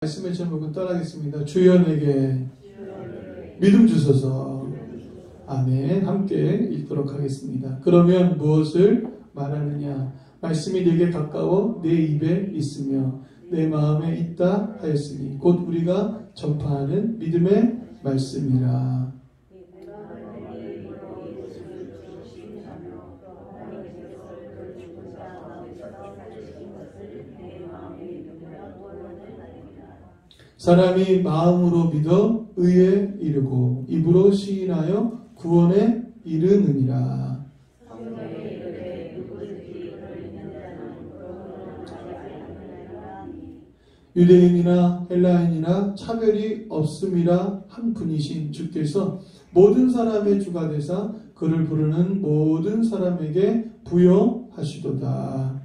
말씀의 제목은 따라하겠습니다. 주여 내게 믿음 주소서. 아멘. 함께 읽도록 하겠습니다. 그러면 무엇을 말하느냐? 말씀이 내게 가까워 내 입에 있으며 내 마음에 있다 하였으니 곧 우리가 전파하는 믿음의 말씀이라. 사람이 마음으로 믿어 의에 이르고 입으로 시인하여 구원에 이르느니라. 유대인이나 헬라인이나 차별이 없음이라 한 분이신 주께서 모든 사람의 주가 되사 그를 부르는 모든 사람에게 부여하시도다.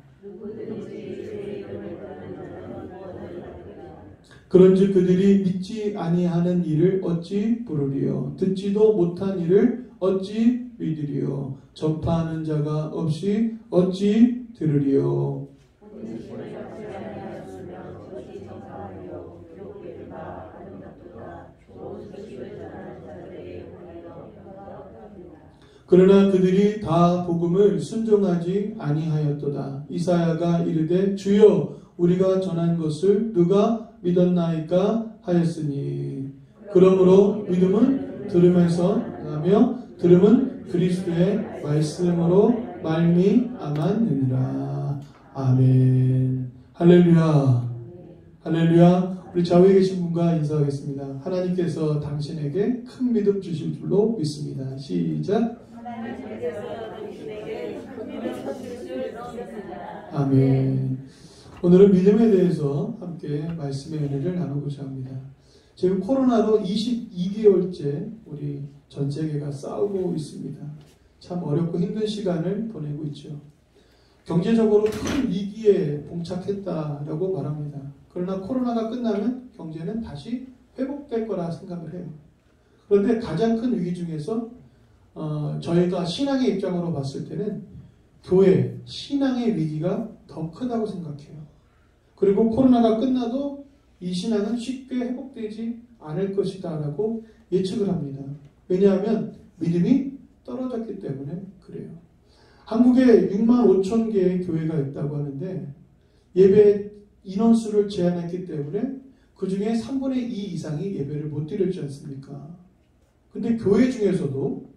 그런즉 그들이 믿지 아니하는 일을 어찌 부르리요? 듣지도 못한 일을 어찌 믿으리요? 전파하는 자가 없이 어찌 들으리요? 그러나 그들이 다 복음을 순종하지 아니하였도다. 이사야가 이르되 주여 우리가 전한 것을 누가 믿었나이까 하였으니 그러므로 믿음은 들음에서 나며 들음은 그리스도의 말씀으로 말미암았느니라. 아멘. 할렐루야. 할렐루야. 우리 좌우에 계신 분과 인사하겠습니다. 하나님께서 당신에게 큰 믿음 주실 줄로 믿습니다. 시작. 아멘. 오늘은 믿음에 대해서 함께 말씀의 은혜를 나누고자 합니다. 지금 코로나로 22개월째 우리 전 세계가 싸우고 있습니다. 참 어렵고 힘든 시간을 보내고 있죠. 경제적으로 큰 위기에 봉착했다라고 말합니다. 그러나 코로나가 끝나면 경제는 다시 회복될 거라 생각을 해요. 그런데 가장 큰 위기 중에서 저희가 신앙의 입장으로 봤을 때는 교회, 신앙의 위기가 더 크다고 생각해요. 그리고 코로나가 끝나도 이 신앙은 쉽게 회복되지 않을 것이다 라고 예측을 합니다. 왜냐하면 믿음이 떨어졌기 때문에 그래요. 한국에 6만 5천 개의 교회가 있다고 하는데 예배 인원수를 제한했기 때문에 그 중에 3분의 2 이상이 예배를 못 드렸지 않습니까? 근데 교회 중에서도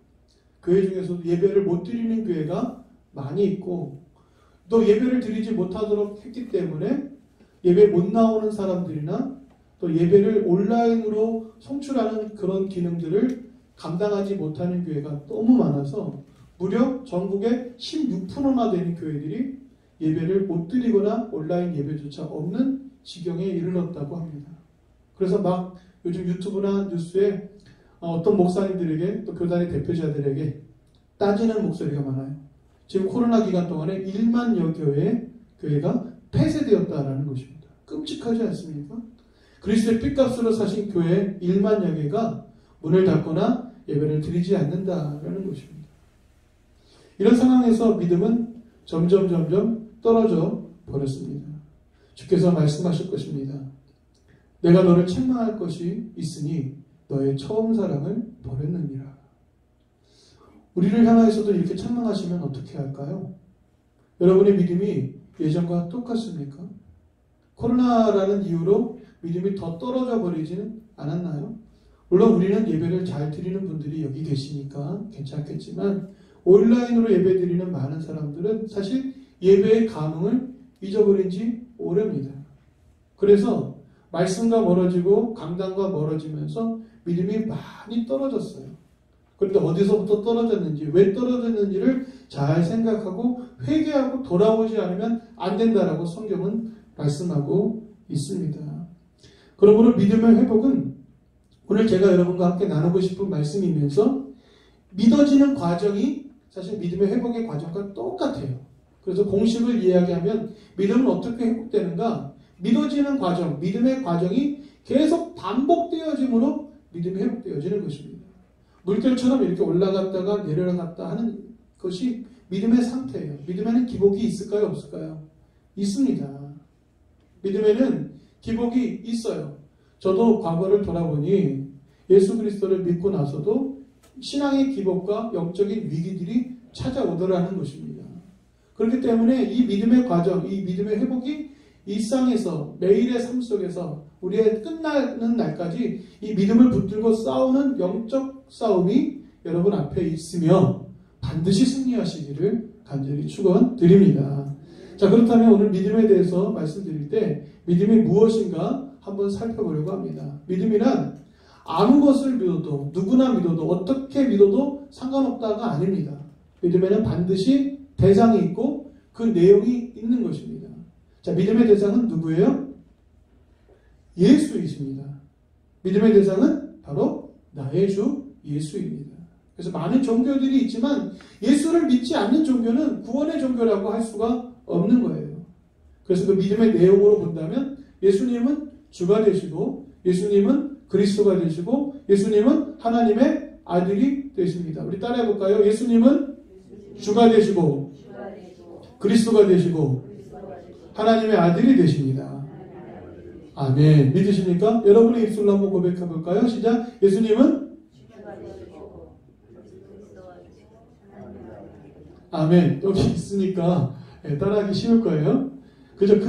예배를 못 드리는 교회가 많이 있고 또 예배를 드리지 못하도록 했기 때문에 예배 못 나오는 사람들이나 또 예배를 온라인으로 송출하는 그런 기능들을 감당하지 못하는 교회가 너무 많아서 무려 전국에 16%나 되는 교회들이 예배를 못 드리거나 온라인 예배조차 없는 지경에 이르렀다고 합니다. 그래서 막 요즘 유튜브나 뉴스에 어떤 목사님들에게 또 교단의 대표자들에게 따지는 목소리가 많아요. 지금 코로나 기간 동안에 1만여 교회가 폐쇄되었다라는 것입니다. 끔찍하지 않습니까? 그리스도의 핏값으로 사신 교회 1만여 개가 문을 닫거나 예배를 드리지 않는다라는 것입니다. 이런 상황에서 믿음은 점점 떨어져 버렸습니다. 주께서 말씀하실 것입니다. 내가 너를 책망할 것이 있으니 너의 처음 사랑을 버렸느니라. 우리를 향하여서도 이렇게 책망하시면 어떻게 할까요? 여러분의 믿음이 예전과 똑같습니까? 코로나라는 이유로 믿음이 더 떨어져 버리지는 않았나요? 물론 우리는 예배를 잘 드리는 분들이 여기 계시니까 괜찮겠지만 온라인으로 예배 드리는 많은 사람들은 사실 예배의 감흥을 잊어버린 지 오래입니다. 그래서 말씀과 멀어지고 강단과 멀어지면서 믿음이 많이 떨어졌어요. 그런데 어디서부터 떨어졌는지, 왜 떨어졌는지를 잘 생각하고 회개하고 돌아오지 않으면 안 된다라고 성경은 말씀하고 있습니다. 그러므로 믿음의 회복은 오늘 제가 여러분과 함께 나누고 싶은 말씀이면서 믿어지는 과정이 사실 믿음의 회복의 과정과 똑같아요. 그래서 공식을 이야기하면 믿음은 어떻게 회복되는가? 믿어지는 과정, 믿음의 과정이 계속 반복되어짐으로 믿음이 회복되어지는 것입니다. 물결처럼 이렇게 올라갔다가 내려갔다 하는 것이 믿음의 상태예요. 믿음에는 기복이 있을까요? 없을까요? 있습니다. 믿음에는 기복이 있어요. 저도 과거를 돌아보니 예수 그리스도를 믿고 나서도 신앙의 기복과 영적인 위기들이 찾아오더라는 것입니다. 그렇기 때문에 이 믿음의 과정, 이 믿음의 회복이 일상에서 매일의 삶 속에서 우리의 끝나는 날까지 이 믿음을 붙들고 싸우는 영적 싸움이 여러분 앞에 있으며 반드시 승리하시기를 간절히 축원드립니다. 자, 그렇다면 오늘 믿음에 대해서 말씀드릴 때 믿음이 무엇인가 한번 살펴보려고 합니다. 믿음이란 아무 것을 믿어도 누구나 믿어도 어떻게 믿어도 상관없다가 아닙니다. 믿음에는 반드시 대상이 있고 그 내용이 있는 것입니다. 자, 믿음의 대상은 누구예요? 예수이십니다. 믿음의 대상은 바로 나의 주 예수입니다. 그래서 많은 종교들이 있지만 예수를 믿지 않는 종교는 구원의 종교라고 할 수가 없는 거예요. 그래서 그 믿음의 내용으로 본다면 예수님은 주가 되시고 예수님은 그리스도가 되시고 예수님은 하나님의 아들이 되십니다. 우리 따라해 볼까요? 예수님은 주가 되시고 그리스도가 되시고 하나님의 아들이 되십니다. 아멘. 믿으십니까? 여러분의 입술로 한번 고백해 볼까요? 시작. 예수님은 아멘. 여기 있으니까 따라하기 쉬울 거예요. 그저 그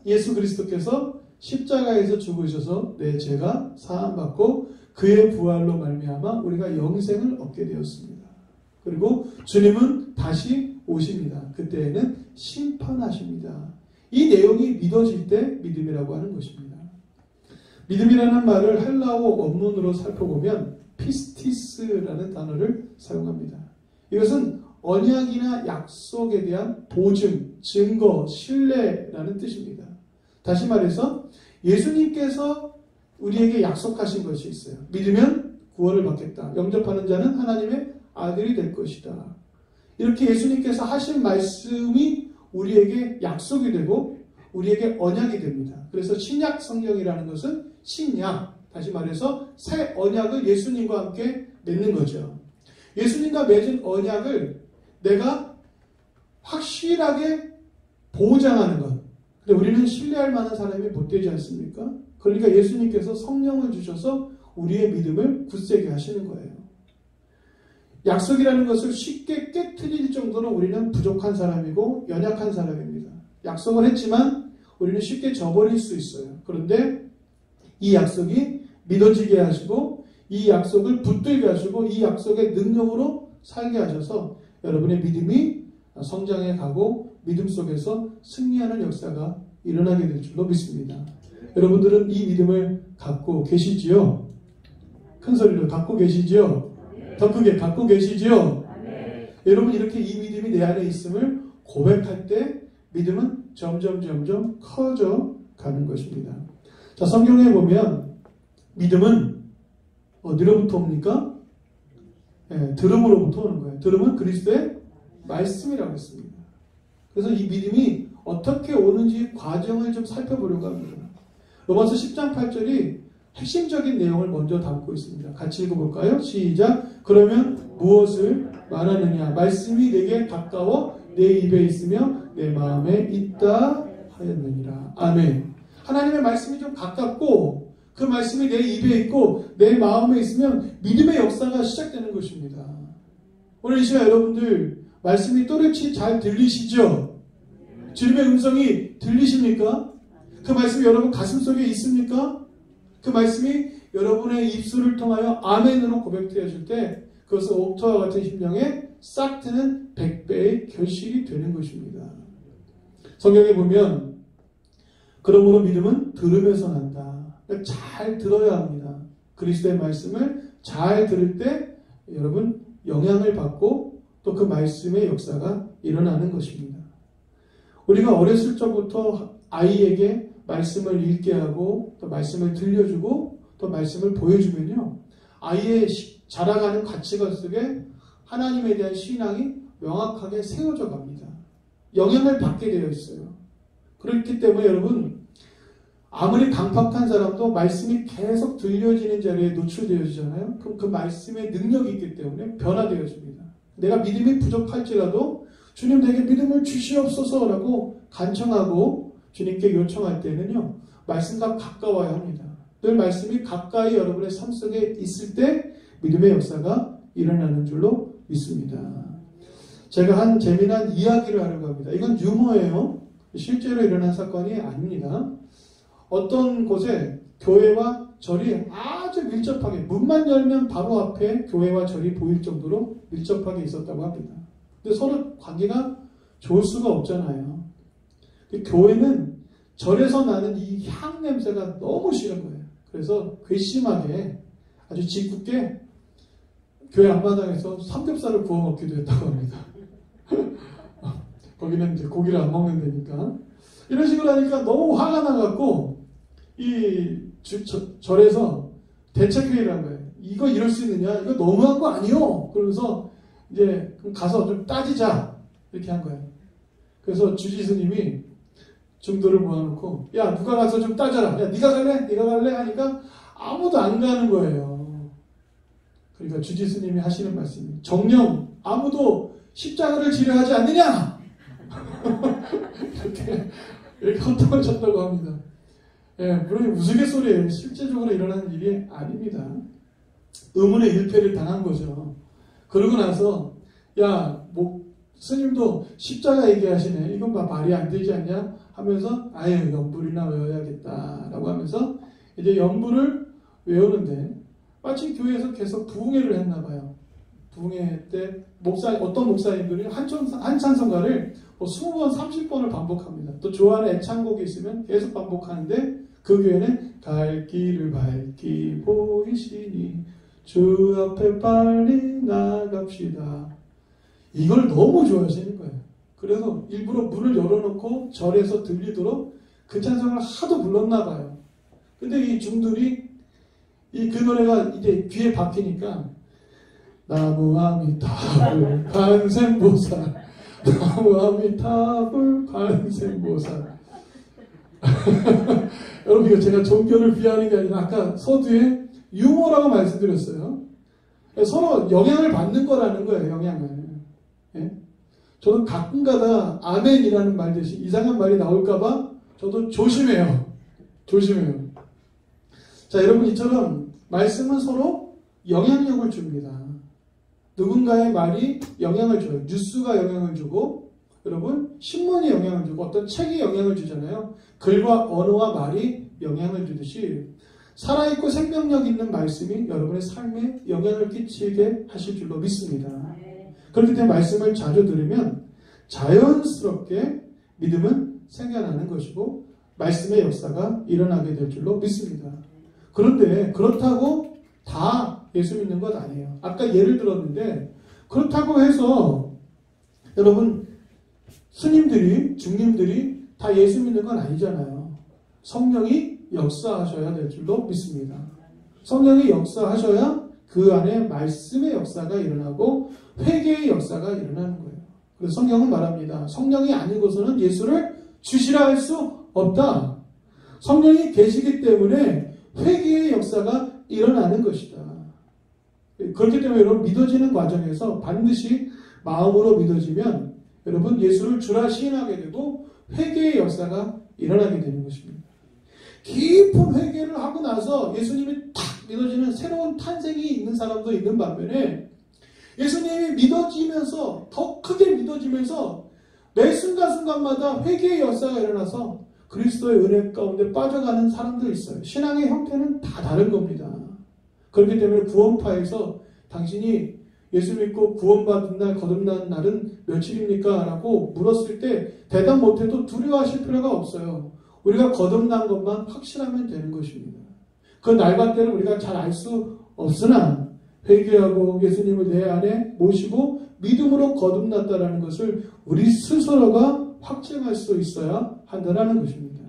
예수 그리스도께서 십자가에서 죽으셔서 내 죄가 사함받고 그의 부활로 말미암아 우리가 영생을 얻게 되었습니다. 그리고 주님은 다시 오십니다. 그때에는 심판하십니다. 이 내용이 믿어질 때 믿음이라고 하는 것입니다. 믿음이라는 말을 헬라어 원문으로 살펴보면 피스티스라는 단어를 사용합니다. 이것은 언약이나 약속에 대한 보증, 증거, 신뢰라는 뜻입니다. 다시 말해서 예수님께서 우리에게 약속하신 것이 있어요. 믿으면 구원을 받겠다. 영접하는 자는 하나님의 아들이 될 것이다. 이렇게 예수님께서 하신 말씀이 우리에게 약속이 되고 우리에게 언약이 됩니다. 그래서 신약 성경이라는 것은 신약, 다시 말해서 새 언약을 예수님과 함께 맺는 거죠. 예수님과 맺은 언약을 내가 확실하게 보장하는 것. 근데 우리는 신뢰할 만한 사람이 못 되지 않습니까? 그러니까 예수님께서 성령을 주셔서 우리의 믿음을 굳세게 하시는 거예요. 약속이라는 것을 쉽게 깨트릴 정도로 우리는 부족한 사람이고 연약한 사람입니다. 약속을 했지만 우리는 쉽게 저버릴 수 있어요. 그런데 이 약속이 믿어지게 하시고 이 약속을 붙들게 하시고 이 약속의 능력으로 살게 하셔서 여러분의 믿음이 성장해 가고 믿음 속에서 승리하는 역사가 일어나게 될 줄로 믿습니다. 여러분들은 이 믿음을 갖고 계시지요? 큰 소리로 갖고 계시지요? 더 크게 갖고 계시지요? 여러분 이렇게 이 믿음이 내 안에 있음을 고백할 때 믿음은 점점 커져 가는 것입니다. 자, 성경에 보면 믿음은 어디로부터 옵니까? 들음으로부터 오는 거예요. 들음은 그리스도의 말씀이라고 했습니다. 그래서 이 믿음이 어떻게 오는지 과정을 좀 살펴보려고 합니다. 로마서 10장 8절이 핵심적인 내용을 먼저 담고 있습니다. 같이 읽어볼까요? 시작. 그러면 무엇을 말하느냐? 말씀이 내게 가까워 내 입에 있으며 내 마음에 있다 하였느니라. 아멘. 하나님의 말씀이 좀 가깝고 그 말씀이 내 입에 있고 내 마음에 있으면 믿음의 역사가 시작되는 것입니다. 오늘 이 시간 여러분들 말씀이 또렷이 잘 들리시죠? 주님의 음성이 들리십니까? 그 말씀이 여러분 가슴속에 있습니까? 그 말씀이 여러분의 입술을 통하여 아멘으로 고백되어질 때 그것은 옥토와 같은 심령에 싹 트는 100배의 결실이 되는 것입니다. 성경에 보면 그러므로 믿음은 들으면서 난다. 잘 들어야 합니다. 그리스도의 말씀을 잘 들을 때 여러분 영향을 받고 또 그 말씀의 역사가 일어나는 것입니다. 우리가 어렸을 적부터 아이에게 말씀을 읽게 하고 또 말씀을 들려주고 또 말씀을 보여주면요. 아이의 자라가는 가치관 속에 하나님에 대한 신앙이 명확하게 세워져 갑니다. 영향을 받게 되어 있어요. 그렇기 때문에 여러분 아무리 강팍한 사람도 말씀이 계속 들려지는 자리에 노출되어지잖아요. 그럼 그 말씀의 능력이 있기 때문에 변화되어집니다. 내가 믿음이 부족할지라도 주님 내게 믿음을 주시옵소서라고 간청하고 주님께 요청할 때는요. 말씀과 가까워야 합니다. 늘 말씀이 가까이 여러분의 삶 속에 있을 때 믿음의 역사가 일어나는 줄로 믿습니다. 제가 한 재미난 이야기를 하려고 합니다. 이건 유머예요. 실제로 일어난 사건이 아닙니다. 어떤 곳에 교회와 절이 아주 밀접하게, 문만 열면 바로 앞에 교회와 절이 보일 정도로 밀접하게 있었다고 합니다. 근데 서로 관계가 좋을 수가 없잖아요. 교회는 절에서 나는 이 향 냄새가 너무 싫은 거예요. 그래서 괘씸하게 아주 짓궂게 교회 앞마당에서 삼겹살을 구워 먹기도 했다고 합니다. 거기는 이제 고기를 안 먹는 데니까. 이런 식으로 하니까 너무 화가 나갖고 이 절에서 대책회의를 한 거예요. 이거 이럴 수 있느냐? 이거 너무한 거 아니요? 그러면서 이제 가서 좀 따지자 이렇게 한 거예요. 그래서 주지스님이 중도를 모아놓고 야 누가 가서 좀 따져라. 야 네가 갈래? 네가 갈래? 하니까 아무도 안 가는 거예요. 그러니까 주지스님이 하시는 말씀이 정령 아무도 십자가를 지려 하지 않느냐? 이렇게 헌팅을 쳤다고 합니다. 예, 물론 우스갯소리예요. 실제적으로 일어나는 일이 아닙니다. 의문의 일패를 당한 거죠. 그러고 나서 야, 뭐 스님도 십자가 얘기하시네. 이건 말이 안 되지 않냐? 하면서 아유 연불이나 외워야겠다라고 하면서 이제 연불을 외우는데 마침 교회에서 계속 부흥회를 했나 봐요. 부흥회 때 어떤 목사님들이 한 찬송가를 뭐 20번, 30번을 반복합니다. 또 좋아하는 애창곡이 있으면 계속 반복하는데 그 교회는 갈 길을 밝히 보이시니 주 앞에 빨리 나갑시다. 이걸 너무 좋아하시는 거예요. 그래서 일부러 문을 열어놓고 절에서 들리도록 그 찬송을 하도 불렀나 봐요. 근데 이 중들이 그 노래가 이제 귀에 박히니까 나무아미타불 관세음보살 나무아미타불 관세음보살 여러분 이거 제가 종교를 비하는 게 아니라 아까 서두에 유머라고 말씀드렸어요. 서로 영향을 받는 거라는 거예요. 영향을. 예? 저도 가끔가다 아멘이라는 말 대신 이상한 말이 나올까봐 저도 조심해요. 자 여러분 이처럼 말씀은 서로 영향력을 줍니다. 누군가의 말이 영향을 줘요. 뉴스가 영향을 주고 여러분 신문이 영향을 주고 어떤 책이 영향을 주잖아요. 글과 언어와 말이 영향을 주듯이 살아있고 생명력 있는 말씀이 여러분의 삶에 영향을 끼치게 하실 줄로 믿습니다. 그렇기 때문에 말씀을 자주 들으면 자연스럽게 믿음은 생겨나는 것이고 말씀의 역사가 일어나게 될 줄로 믿습니다. 그런데 그렇다고 다 예수 믿는 것 아니에요. 아까 예를 들었는데 그렇다고 해서 여러분 스님들이 중님들이 다 예수 믿는 건 아니잖아요. 성령이 역사하셔야 될 줄로 믿습니다. 성령이 역사하셔야 그 안에 말씀의 역사가 일어나고 회개의 역사가 일어나는 거예요. 그래서 성경은 말합니다. 성령이 아니고서는 예수를 주시라 할 수 없다. 성령이 계시기 때문에 회개의 역사가 일어나는 것이다. 그렇기 때문에 여러분 믿어지는 과정에서 반드시 마음으로 믿어지면 여러분 예수를 주라 시인하게 되고 회개의 역사가 일어나게 되는 것입니다. 깊은 회개를 하고 나서 예수님이 탁 믿어지는 새로운 탄생이 있는 사람도 있는 반면에 예수님이 믿어지면서 더 크게 믿어지면서 매 순간순간마다 회개의 역사가 일어나서 그리스도의 은혜 가운데 빠져가는 사람도 있어요. 신앙의 형태는 다 다른 겁니다. 그렇기 때문에 구원파에서 당신이 예수 믿고 구원받은 날, 거듭난 날은 며칠입니까? 라고 물었을 때 대답 못해도 두려워하실 필요가 없어요. 우리가 거듭난 것만 확실하면 되는 것입니다. 그 날과 때를 우리가 잘 알 수 없으나 회개하고 예수님을 내 안에 모시고 믿음으로 거듭났다라는 것을 우리 스스로가 확증할 수 있어야 한다는 것입니다.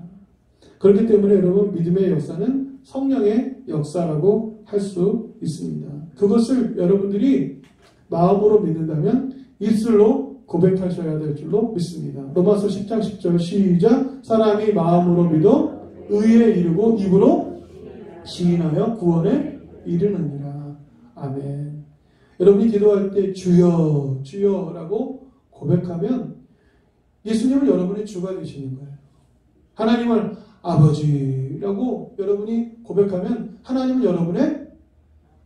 그렇기 때문에 여러분 믿음의 역사는 성령의 역사라고 할 수 있습니다. 그것을 여러분들이 마음으로 믿는다면 입술로 고백하셔야 될 줄로 믿습니다. 로마서 10장 10절 시작. 사람이 마음으로 믿어 의에 이르고 입으로 시인하여 구원에 이르느니라. 아멘. 여러분이 기도할 때 주여 주여라고 고백하면 예수님은 여러분의 주가 되시는 거예요. 하나님을 아버지라고 여러분이 고백하면 하나님은 여러분의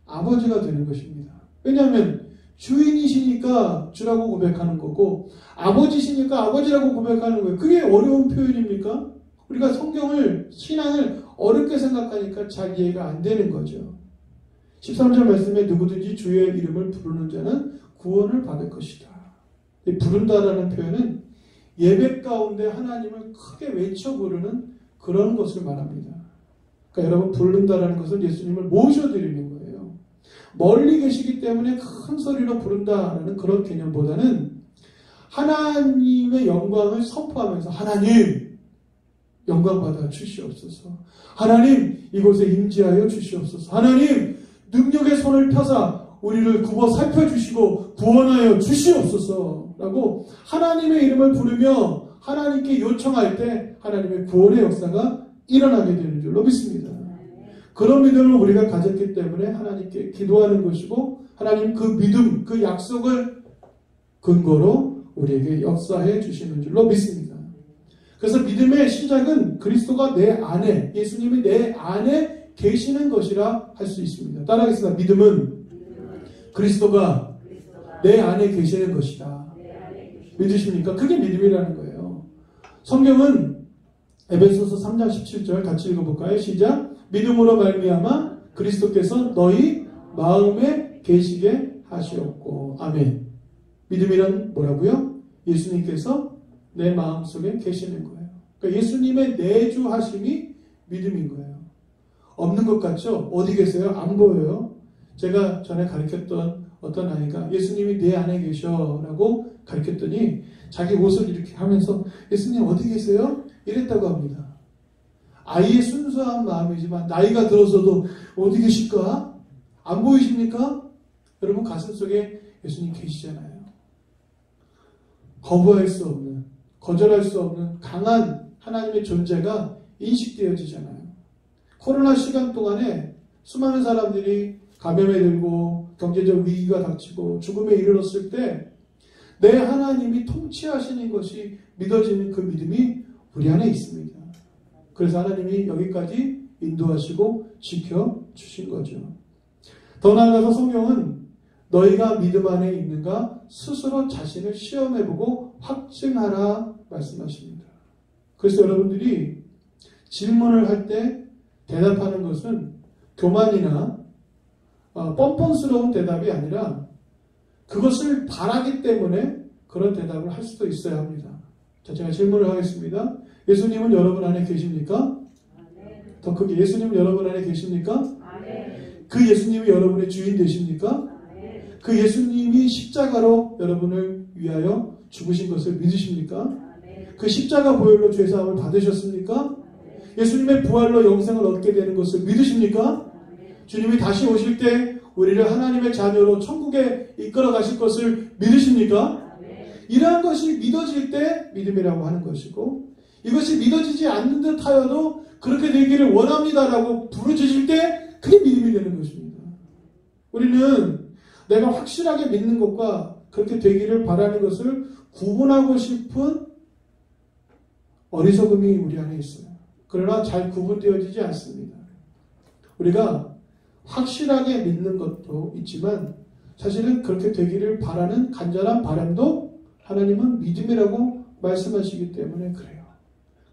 아버지가 되는 것입니다. 왜냐하면 주인이시니까 주라고 고백하는 거고 아버지시니까 아버지라고 고백하는 거예요. 그게 어려운 표현입니까? 우리가 성경을, 신앙을 어렵게 생각하니까 잘 이해가 안 되는 거죠. 13절 말씀에 누구든지 주의 이름을 부르는 자는 구원을 받을 것이다. 이 부른다라는 표현은 예배 가운데 하나님을 크게 외쳐 부르는 그런 것을 말합니다. 그러니까 여러분, 부른다라는 것은 예수님을 모셔드리는 거예요. 멀리 계시기 때문에 큰 소리로 부른다라는 그런 개념보다는 하나님의 영광을 선포하면서 하나님 영광 받아 주시옵소서. 하나님 이곳에 임재하여 주시옵소서. 하나님 능력의 손을 펴사 우리를 굽어 살펴주시고 구원하여 주시옵소서 라고 하나님의 이름을 부르며 하나님께 요청할 때 하나님의 구원의 역사가 일어나게 되는 줄로 믿습니다. 그런 믿음을 우리가 가졌기 때문에 하나님께 기도하는 것이고 하나님 그 믿음, 그 약속을 근거로 우리에게 역사해 주시는 줄로 믿습니다. 그래서 믿음의 시작은 그리스도가 내 안에, 예수님이 내 안에 계시는 것이라 할 수 있습니다. 따라하겠습니다. 믿음은 그리스도가 내 안에 계시는 것이다. 믿으십니까? 그게 믿음이라는 거예요. 성경은 에베소서 3장 17절 같이 읽어볼까요? 시작. 믿음으로 말미암아 그리스도께서 너희 마음에 계시게 하시옵고. 아멘. 믿음이란 뭐라고요? 예수님께서 내 마음속에 계시는 거예요. 그러니까 예수님의 내주하심이 믿음인 거예요. 없는 것 같죠? 어디 계세요? 안 보여요. 제가 전에 가르쳤던 어떤 아이가 예수님이 내 안에 계셔라고 가르쳤더니 자기 옷을 이렇게 하면서 예수님 어디 계세요? 이랬다고 합니다. 아이의 순수한 마음이지만 나이가 들어서도 어디 계실까? 안 보이십니까? 여러분 가슴속에 예수님 계시잖아요. 거부할 수 없는, 거절할 수 없는 강한 하나님의 존재가 인식되어지잖아요. 코로나 시간 동안에 수많은 사람들이 감염에 들고 경제적 위기가 닥치고 죽음에 이르렀을 때 내 하나님이 통치하시는 것이 믿어지는 그 믿음이 우리 안에 있습니다. 그래서 하나님이 여기까지 인도하시고 지켜주신 거죠. 더 나아가서 성경은 너희가 믿음 안에 있는가 스스로 자신을 시험해보고 확증하라 말씀하십니다. 그래서 여러분들이 질문을 할 때 대답하는 것은 교만이나 뻔뻔스러운 대답이 아니라 그것을 바라기 때문에 그런 대답을 할 수도 있어야 합니다. 자, 제가 질문을 하겠습니다. 예수님은 여러분 안에 계십니까? 더 크게, 예수님은 여러분 안에 계십니까? 그 예수님이 여러분의 주인 되십니까? 그 예수님이 십자가로 여러분을 위하여 죽으신 것을 믿으십니까? 그 십자가 보혈로 죄사함을 받으셨습니까? 예수님의 부활로 영생을 얻게 되는 것을 믿으십니까? 주님이 다시 오실 때 우리를 하나님의 자녀로 천국에 이끌어 가실 것을 믿으십니까? 이러한 것이 믿어질 때 믿음이라고 하는 것이고, 이것이 믿어지지 않는 듯 하여도 그렇게 되기를 원합니다라고 부르짖을 때 그게 믿음이 되는 것입니다. 우리는 내가 확실하게 믿는 것과 그렇게 되기를 바라는 것을 구분하고 싶은 어리석음이 우리 안에 있어요. 그러나 잘 구분되어지지 않습니다. 우리가 확실하게 믿는 것도 있지만 사실은 그렇게 되기를 바라는 간절한 바람도 하나님은 믿음이라고 말씀하시기 때문에 그래요.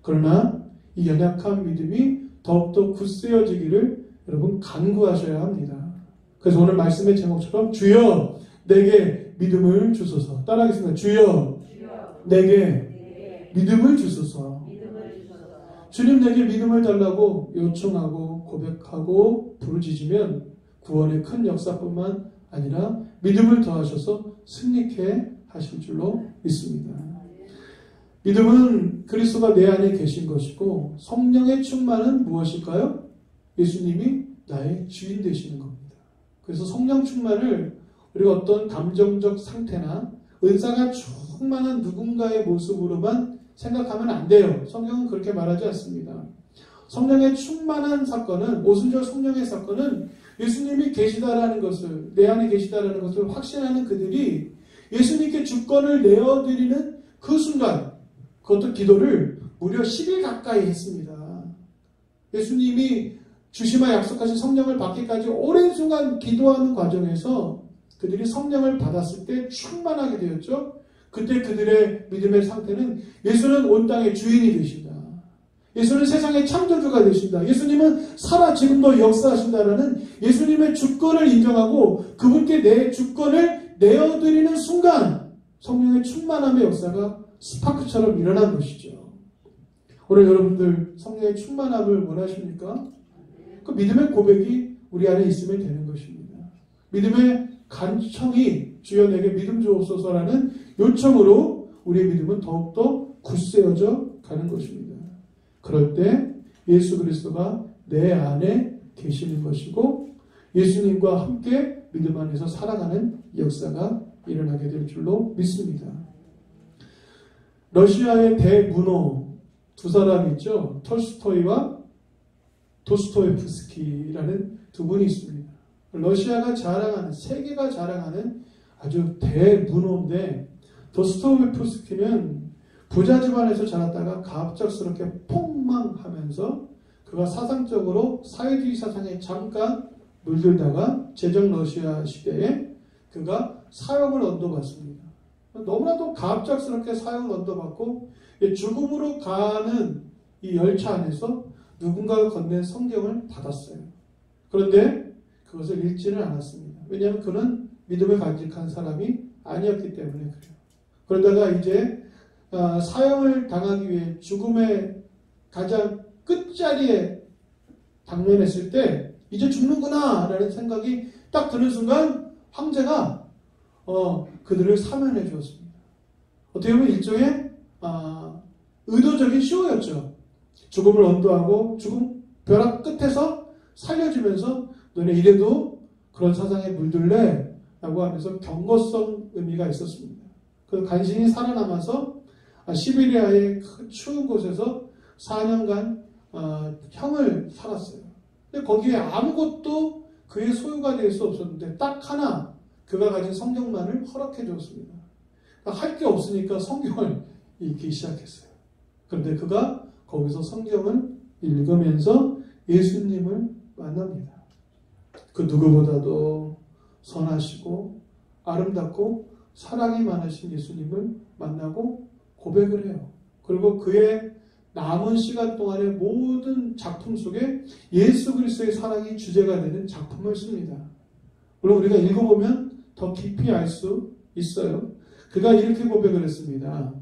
그러나 이 연약한 믿음이 더욱더 굳세어지기를 여러분 간구하셔야 합니다. 그래서 오늘 말씀의 제목처럼 주여 내게 믿음을 주소서. 따라하겠습니다. 주여 내게 믿음을 주소서. 주님 내게 믿음을 달라고 요청하고 고백하고 부르짖으면 구원의 큰 역사뿐만 아니라 믿음을 더하셔서 승리케 하실 줄로 믿습니다. 믿음은 그리스도가 내 안에 계신 것이고 성령의 충만은 무엇일까요? 예수님이 나의 주인 되시는 겁니다. 그래서 성령 충만을 우리가 어떤 감정적 상태나 은사가 충만한 누군가의 모습으로만 생각하면 안 돼요. 성경은 그렇게 말하지 않습니다. 성령의 충만한 사건은, 오순절 성령의 사건은 예수님이 계시다라는 것을, 내 안에 계시다라는 것을 확신하는 그들이 예수님께 주권을 내어드리는 그 순간, 그것도 기도를 무려 10일 가까이 했습니다. 예수님이 주시마 약속하신 성령을 받기까지 오랜 순간 기도하는 과정에서 그들이 성령을 받았을 때 충만하게 되었죠. 그때 그들의 믿음의 상태는 예수는 온 땅의 주인이 되신다. 예수는 세상의 창조주가 되신다. 예수님은 살아 지금도 역사하신다라는 예수님의 주권을 인정하고 그분께 내 주권을 내어드리는 순간 성령의 충만함의 역사가 스파크처럼 일어난 것이죠. 오늘 여러분들 성령의 충만함을 원하십니까? 그 믿음의 고백이 우리 안에 있으면 되는 것입니다. 믿음의 간청이 주여 내게 믿음 주옵소서라는 요청으로 우리의 믿음은 더욱더 굳세어져 가는 것입니다. 그럴 때 예수 그리스도가 내 안에 계시는 것이고 예수님과 함께 믿음 안에서 살아가는 역사가 일어나게 될 줄로 믿습니다. 러시아의 대문호 두 사람이 있죠. 톨스토이와 도스토옙스키라는 두 분이 있습니다. 러시아가 자랑하는, 세계가 자랑하는 아주 대문호인데 도스토옙스키는 부자 집안에서 자랐다가 갑작스럽게 폭망하면서 그가 사상적으로 사회주의 사상에 잠깐 물들다가 제정 러시아 시대에 그가 사형을 언도받습니다. 너무나도 갑작스럽게 사형을 언도받고 죽음으로 가는 이 열차 안에서 누군가가 건넨 성경을 받았어요. 그런데 그것을 읽지는 않았습니다. 왜냐하면 그는 믿음을 간직한 사람이 아니었기 때문에 그래요. 그러다가 이제 사형을 당하기 위해 죽음의 가장 끝자리에 당면했을 때 이제 죽는구나 라는 생각이 딱 드는 순간 황제가 그들을 사면해 주었습니다. 어떻게 보면 일종의 의도적인 쇼였죠. 죽음을 언도하고 죽음 벼락 끝에서 살려주면서 너네 이래도 그런 사상에 물들래? 라고 하면서 경고성 의미가 있었습니다. 그래서 간신히 살아남아서 시베리아의 그 추운 곳에서 4년간 형을 살았어요. 근데 거기에 아무것도 그의 소유가 될 수 없었는데 딱 하나 그가 가진 성경만을 허락해 줬습니다. 할 게 없으니까 성경을 읽기 시작했어요. 그런데 그가 거기서 성경을 읽으면서 예수님을 만납니다. 그 누구보다도 선하시고 아름답고 사랑이 많으신 예수님을 만나고 고백을 해요. 그리고 그의 남은 시간 동안의 모든 작품 속에 예수 그리스도의 사랑이 주제가 되는 작품을 씁니다. 물론 우리가 읽어보면 더 깊이 알 수 있어요. 그가 이렇게 고백을 했습니다.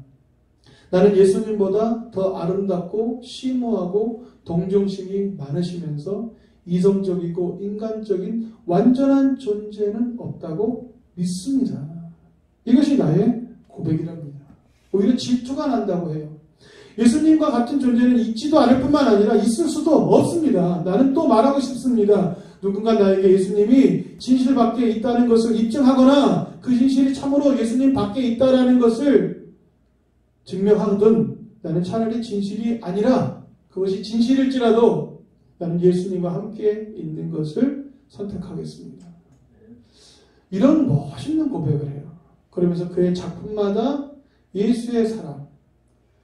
나는 예수님보다 더 아름답고 심오하고 동정심이 많으시면서 이성적이고 인간적인 완전한 존재는 없다고 믿습니다. 이것이 나의 고백이랍니다. 오히려 질투가 난다고 해요. 예수님과 같은 존재는 있지도 않을 뿐만 아니라 있을 수도 없습니다. 나는 또 말하고 싶습니다. 누군가 나에게 예수님이 진실 밖에 있다는 것을 입증하거나 그 진실이 참으로 예수님 밖에 있다는 것을 증명하거든 나는 차라리 진실이 아니라 그것이 진실일지라도 나는 예수님과 함께 있는 것을 선택하겠습니다. 이런 멋있는 고백을 해요. 그러면서 그의 작품마다 예수의 사랑.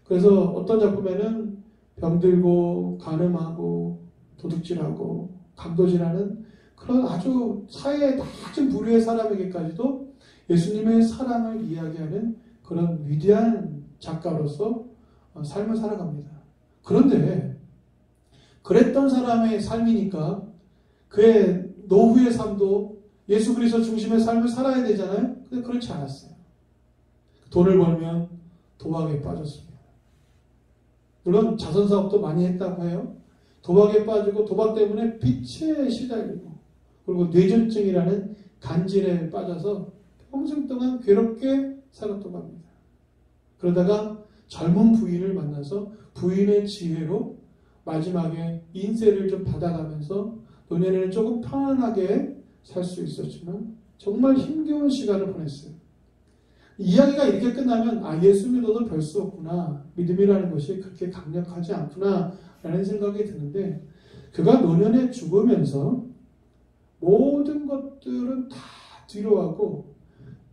그래서 어떤 작품에는 병들고 간음하고 도둑질하고 강도질하는 그런 아주 사회의 낮은 부류의 사람에게까지도 예수님의 사랑을 이야기하는 그런 위대한 작가로서 삶을 살아갑니다. 그런데 그랬던 사람의 삶이니까 그의 노후의 삶도 예수 그리스도 중심의 삶을 살아야 되잖아요. 근데 그렇지 않았어요. 돈을 벌면 도박에 빠졌습니다. 물론 자선사업도 많이 했다고 해요. 도박에 빠지고 도박 때문에 빚에 시달리고 그리고 뇌졸중이라는 간질에 빠져서 평생 동안 괴롭게 살았다고 합니다. 그러다가 젊은 부인을 만나서 부인의 지혜로 마지막에 인세를 좀 받아가면서 노년에는 조금 편안하게 살 수 있었지만 정말 힘겨운 시간을 보냈어요. 이야기가 이렇게 끝나면 예수 믿어도 별 수 없구나. 믿음이라는 것이 그렇게 강력하지 않구나 라는 생각이 드는데 그가 노년에 죽으면서 모든 것들은 다 뒤로 하고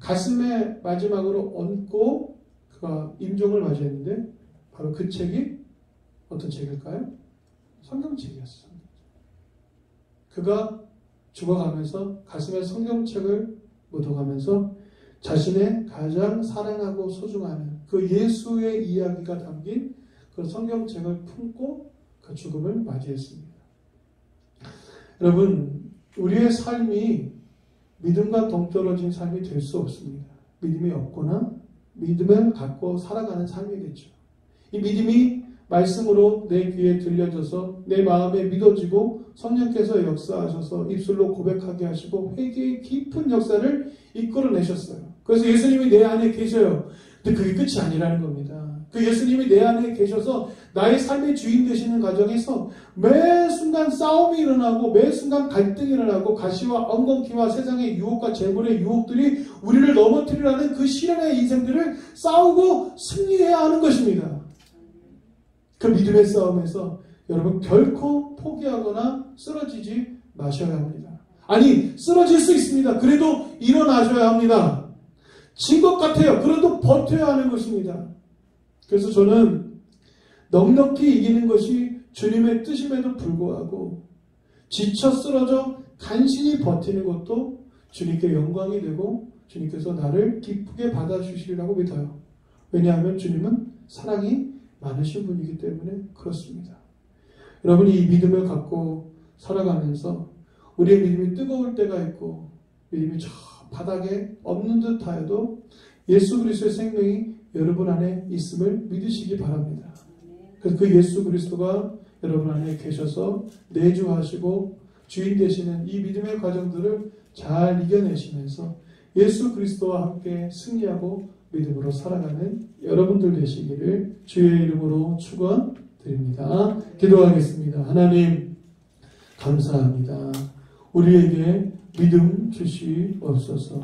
가슴에 마지막으로 얹고 그가 임종을 맞이했는데 바로 그 책이 어떤 책일까요? 성경책이었어요. 그가 죽어가면서 가슴에 성경책을 묻어가면서 자신의 가장 사랑하고 소중한 그 예수의 이야기가 담긴 그 성경책을 품고 그 죽음을 맞이했습니다. 여러분, 우리의 삶이 믿음과 동떨어진 삶이 될 수 없습니다. 믿음이 없거나 믿음을 갖고 살아가는 삶이겠죠. 이 믿음이 말씀으로 내 귀에 들려져서 내 마음에 믿어지고 성령께서 역사하셔서 입술로 고백하게 하시고 회개의 깊은 역사를 이끌어내셨어요. 그래서 예수님이 내 안에 계셔요. 근데 그게 끝이 아니라는 겁니다. 그 예수님이 내 안에 계셔서 나의 삶의 주인 되시는 과정에서 매 순간 싸움이 일어나고 매 순간 갈등이 일어나고 가시와 엉겅퀴와 세상의 유혹과 재물의 유혹들이 우리를 넘어뜨리라는 그 시련의 인생들을 싸우고 승리해야 하는 것입니다. 그 믿음의 싸움에서 여러분 결코 포기하거나 쓰러지지 마셔야 합니다. 아니, 쓰러질 수 있습니다. 그래도 일어나셔야 합니다. 진 것 같아요. 그래도 버텨야 하는 것입니다. 그래서 저는 넉넉히 이기는 것이 주님의 뜻임에도 불구하고 지쳐 쓰러져 간신히 버티는 것도 주님께 영광이 되고 주님께서 나를 기쁘게 받아주시리라고 믿어요. 왜냐하면 주님은 사랑이 많으신 분이기 때문에 그렇습니다. 여러분이 이 믿음을 갖고 살아가면서 우리의 믿음이 뜨거울 때가 있고 믿음이 저 바닥에 없는 듯 하여도 예수 그리스도의 생명이 여러분 안에 있음을 믿으시기 바랍니다. 그래서 그 예수 그리스도가 여러분 안에 계셔서 내주하시고 주인 되시는 이 믿음의 과정들을 잘 이겨내시면서 예수 그리스도와 함께 승리하고 믿음으로 살아가는 여러분들 되시기를 주의 이름으로 축원드립니다. 기도하겠습니다. 하나님 감사합니다. 우리에게 믿음 주시옵소서.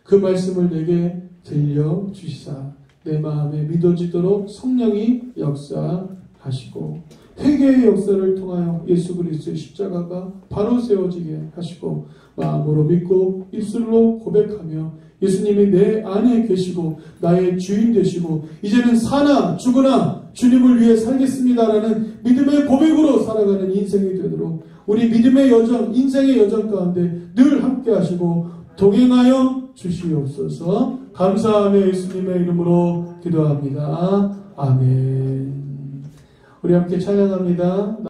그 말씀을 내게 들려주시사 내 마음에 믿어지도록 성령이 역사하시고 회개의 역사를 통하여 예수 그리스도의 십자가가 바로 세워지게 하시고 마음으로 믿고 입술로 고백하며 예수님이 내 안에 계시고 나의 주인 되시고 이제는 사나 죽으나 주님을 위해 살겠습니다라는 믿음의 고백으로 살아가는 인생이 되도록 우리 믿음의 여정, 인생의 여정 가운데 늘 함께 하시고 동행하여 주시옵소서. 감사하며 예수님의 이름으로 기도합니다. 아멘. 우리 함께 찬양합니다.